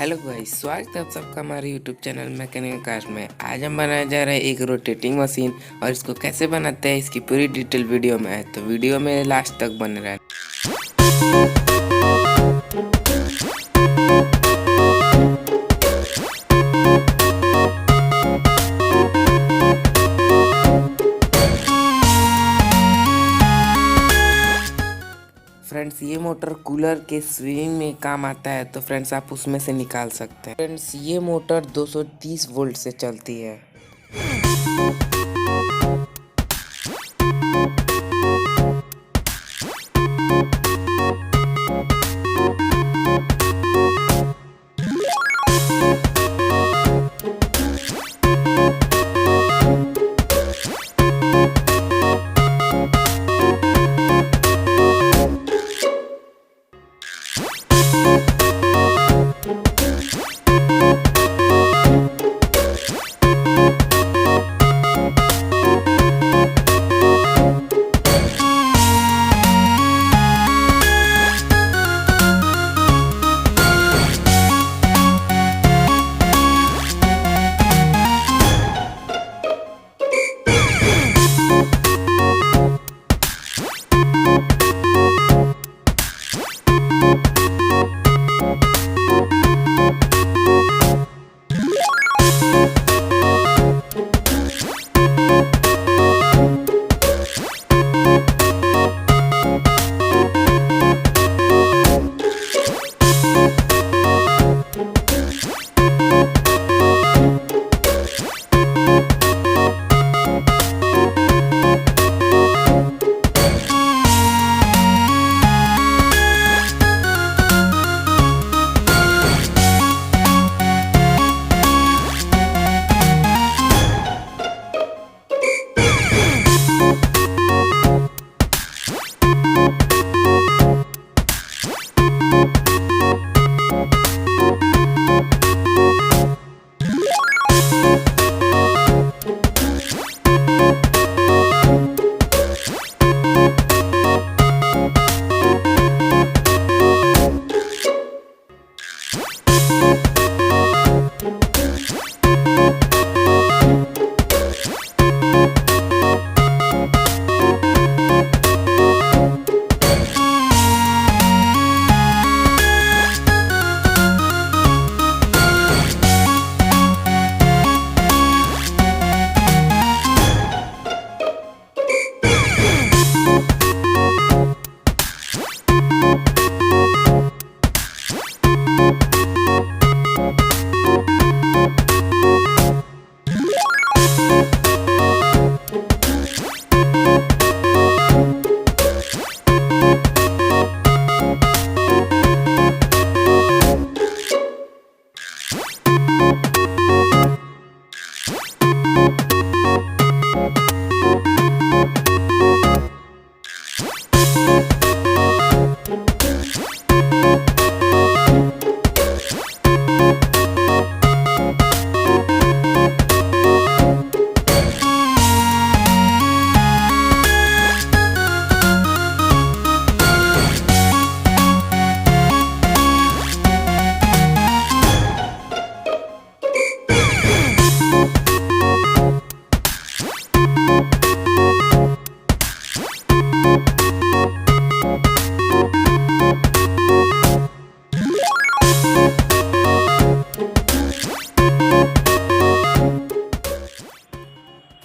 Hello guys, स्वागत है आप सबका हमारे यूट्यूब चैनल मैकेनिकल कास्ट में। आज हम बनाने जा रहे हैं एक रोटेटिंग मशीन और इसको कैसे बनाते हैं इसकी पूरी डिटेल वीडियो में है, तो वीडियो में लास्ट तक बने रहें। फ्रेंड्स, ये मोटर कूलर के स्विंग में काम आता है, तो फ्रेंड्स आप उसमें से निकाल सकते हैं। फ्रेंड्स, ये मोटर 230 वोल्ट से चलती है।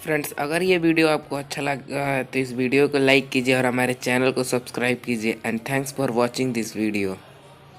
फ्रेंड्स, अगर ये वीडियो आपको अच्छा लगा है तो इस वीडियो को लाइक कीजिए और हमारे चैनल को सब्सक्राइब कीजिए। And thanks for watching this video.